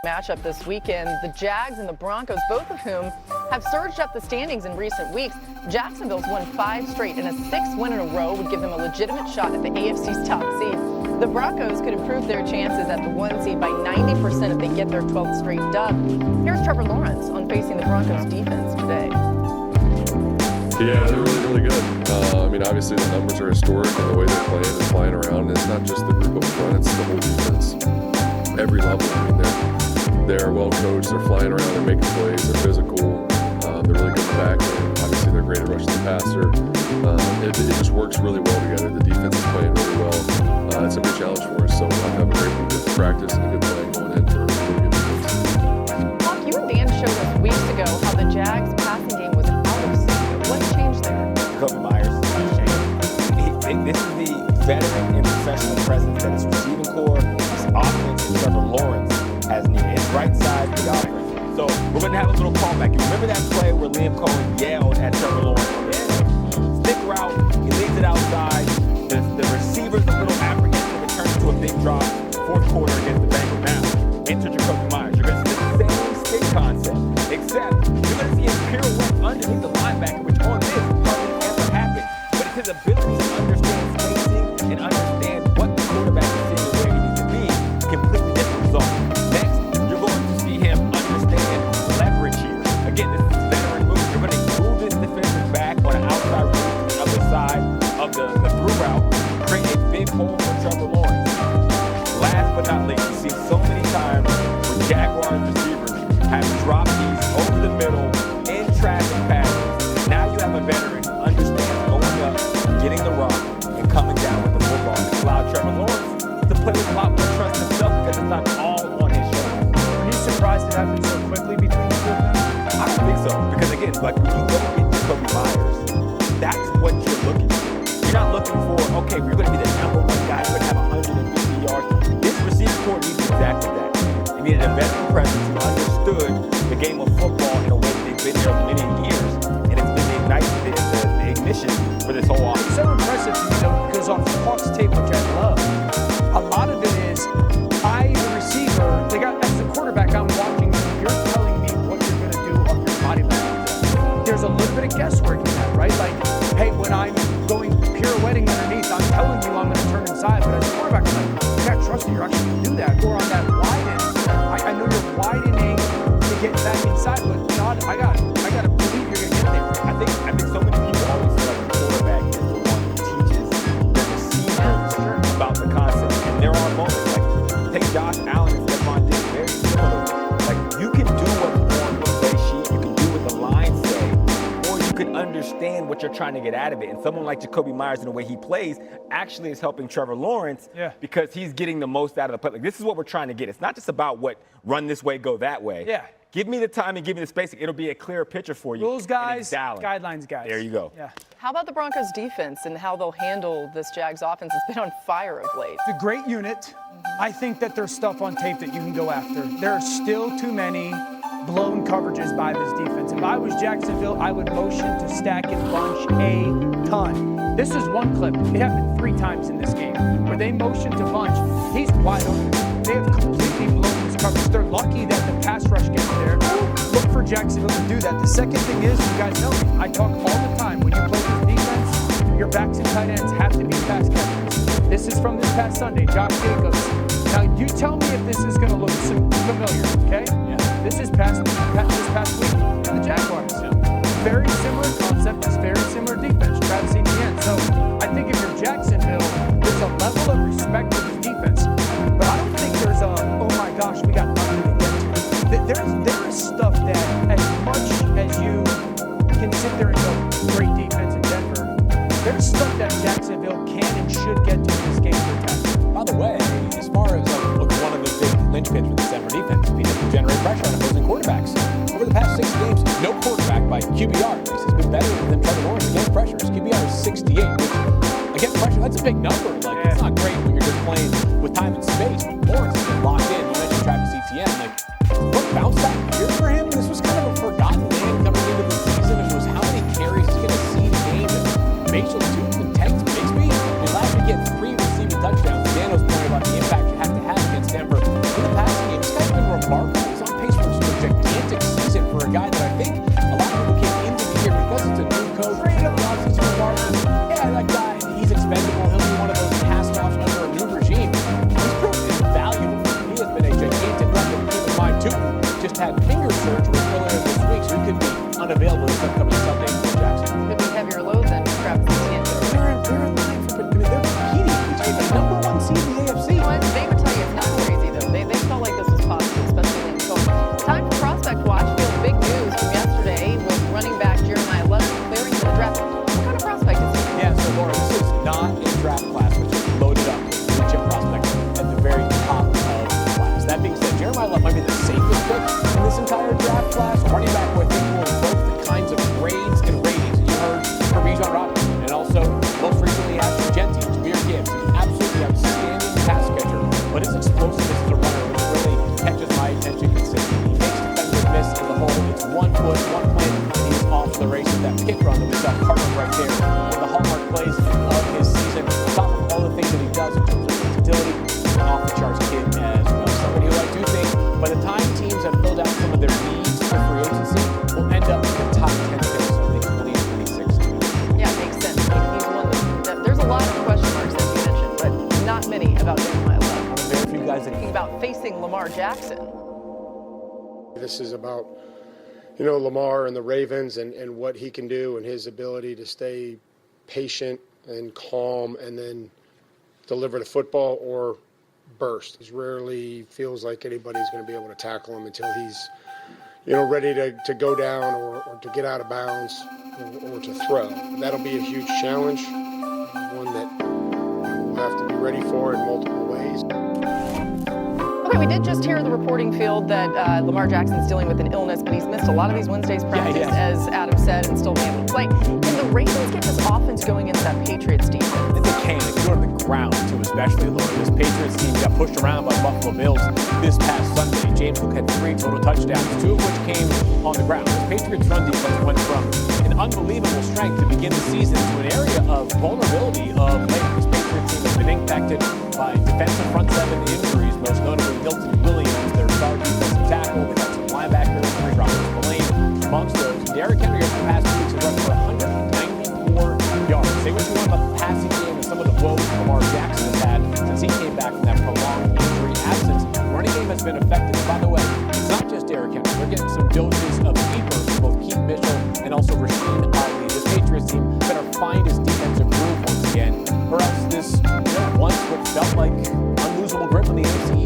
Matchup this weekend, the Jags and the Broncos, both of whom have surged up the standings in recent weeks. Jacksonville's won 5 straight, and a 6th win in a row would give them a legitimate shot at the AFC's top seed. The Broncos could improve their chances at the 1 seed by 90% if they get their 12th straight dub. Here's Trevor Lawrence on facing the Broncos defense today. Yeah, they're really good. Obviously the numbers are historic, and the way they're playing and flying around. It's not just the group up front; it's the whole defense. Every level. They're well coached. They're flying around. They're making plays. They're physical. They're really good in the back end. Obviously, they're great at rushing the passer. It just works really well together. The defense is playing really well. It's a good challenge for us. So I have a great good practice and a good plan going in for a really good defense. Mark, you and Dan showed us weeks ago how the Jags' passing game was out of sync. What changed there? Kobe Myers, Shannon. This is the veteran and professional presence that his receiving core, his offense, and Trevor Lawrence has needed. It's right side of the offense. So we're going to have a little callback. You remember that play where Liam Cohen yelled at Trevor Lawrence? Stick route, he leads it outside. The receiver's a little apprehensive. It turns into a big drop. 4th quarter against the Bengals. Now, enter Jacoby Myers. You're going to see the same stick concept, except you're going to see him pirouette underneath the linebacker, which on this hardly ever happens. But it's his ability to understand spacing and understand what the quarterback is seeing and where he needs to be. Completely different result. Next, you're going to see him understand leverage here. Again, this is a veteran move. You're going to move this defensive back on an outside route to the other side of the through route, create a big hole for Trevor Lawrence. Last but not least, you see so many times where Jaguars receivers have drop keys over the middle in traffic passes. Now you have a veteran who understands going up, getting the rock, and coming down with the football. It's allowed Trevor Lawrence to play with a lot more trust himself because it's not all on his shoulders. Are you surprised it happened so quickly between the two of them? I don't think so. Because again, like when you go get Jacoby Myers, that's what you're looking for. You're not looking for, okay, we're going to be the #1 guy who's going to have 150 yards. This receiving core needs exactly that. You needed a veteran presence who understood the game of football in a way that they've been there for many years. And it's been the ignition for this whole offense. It's so impressive to me, though, because on Hawks tape, which I love, a lot of it is, the receiver, as a quarterback, I'm watching you, you're telling me what you're going to do on your body language. There's a little bit of guesswork in that, right? Like, hey, when I'm going pirouetting underneath, I'm telling you I'm going to turn inside, but as a quarterback, I'm like, I got to trust you, you're actually going to do that. Or on that widen, I know you're widening to get back inside, but I got to believe you're going to get there. I think so many people always feel like the quarterback is the one who teaches the receivers about the concept. And there are moments like take Josh Allen and Stephon Diggs, very similar. Like you can do what's on the play sheet, you can do what the lines say, or you can understand what you're trying to get out of it. And someone like Jacoby Myers, in the way he plays, actually is helping Trevor Lawrence because he's getting the most out of the play. Like this is what we're trying to get. It's not just about what run this way, go that way. Yeah. Give me the time and give me the spacing. It'll be a clearer picture for you. Rules guys, guidelines guys. There you go. Yeah. How about the Broncos defense and how they'll handle this Jags offense? It's been on fire of late. It's a great unit. I think that there's stuff on tape that you can go after. There are still too many blown coverages by this defense. If I was Jacksonville, I would motion to stack and bunch a ton. This is one clip. It happened 3 times in this game where they motioned to bunch. He's wide open. They have completely blown his coverage. They're lucky that the pass rush gets there. Look for Jacksonville to do that. The second thing is, you guys know me, I talk all the time. When you play this defense, your backs and tight ends have to be pass catchers. This is from this past Sunday, Josh Jacobs. Now, you tell me if this is going to look familiar, okay? Yeah. This is this past week, the Jaguars. Yeah. Very similar concept, it's very similar defense. Travis Etienne. So I think if you're Jacksonville, there's a level of respect for this defense. But I don't think there's oh my gosh, we got nothing to get to. There is stuff that, as much as you can sit there and go, great defense in Denver, there's stuff that Jacksonville can and should get to in this game to attack. By the way, as far as one of the big linchpins for the Denver defense, being able to generate pressure on opposing quarterbacks. Over the past 6 games, no quarterback by QBR has been better than Trevor Lawrence against pressure. His QBR is 68, which against pressure, that's a big number. Like, it's not great when you're just playing with time and space. But Lawrence has been locked in. You mentioned Travis Etienne. Like, what bounce back year for him? This was kind of a forgotten man coming into the season. It was how many carries he's going to see the game and facial tooth and tanks Bixby. And last week he had 3 receiving touchdowns. Dan was pointing about the impact you have to have against Denver in the passing game. This guy's been remarkable. might be the safest pick in this entire draft class. Running back who I think will invoke the kinds of grades and ratings that you heard from Bijan Robinson, and also most recently Ashton Jeanty, Jahmyr Gibbs, an absolutely outstanding pass catcher, but his explosiveness as a runner really catches my attention consistently. He makes defenders miss in the hole. It's 1 foot, 1 plant, and he's off to the races. That pick run that we saw Carter right there, one of the hallmark plays of his season, on top of all the things that he does in terms of versatility, an off-the-charts kid as well. Somebody who I do think, by the time teams have filled out some of their needs for free agency, will end up in the top 10 picks of the 2026 season. Yeah, makes sense. He's one that there's a lot of question marks, as you mentioned, but not many about Jeremiah Love. Very few guys that Thinking about facing Lamar Jackson. This is about, you know, Lamar and the Ravens and what he can do and his ability to stay patient and calm and then deliver the football or burst. He rarely feels like anybody's going to be able to tackle him until he's, you know, ready to go down or to get out of bounds or to throw. That'll be a huge challenge, one that we'll have to be ready for in multiple ways. Okay, we did just hear the reporting field that Lamar Jackson's dealing with an illness, but he's missed a lot of these Wednesday's practice, as Adam said, and still being able to play. Can the Ravens get this offense going into that Patriots defense? If they can, if you go to the ground, too, especially, Laura. This Patriots team got pushed around by Buffalo Bills this past Sunday. James Cook had 3 total touchdowns, 2 of which came on the ground. This Patriots run defense went from an unbelievable strength to begin the season to an area of vulnerability of late. This Patriots team has been impacted by defensive front 7 injuries, most notably Hilton Williams, their star defensive tackle. They got some linebackers, Robert Spillane amongst those. Derrick Henry over the past 2 weeks has run for 194 yards. Say what you want about the passing game and some of the woes Lamar Jackson has had since he came back from that prolonged injury absence. The running game has been effective. By the way, it's not just Derrick Henry. We're getting some doses of keepers from both Keith Mitchell and also Rasheed Ali. This Patriots team better find his defensive groove once again, or else this once what felt like unlosable grip on the AFC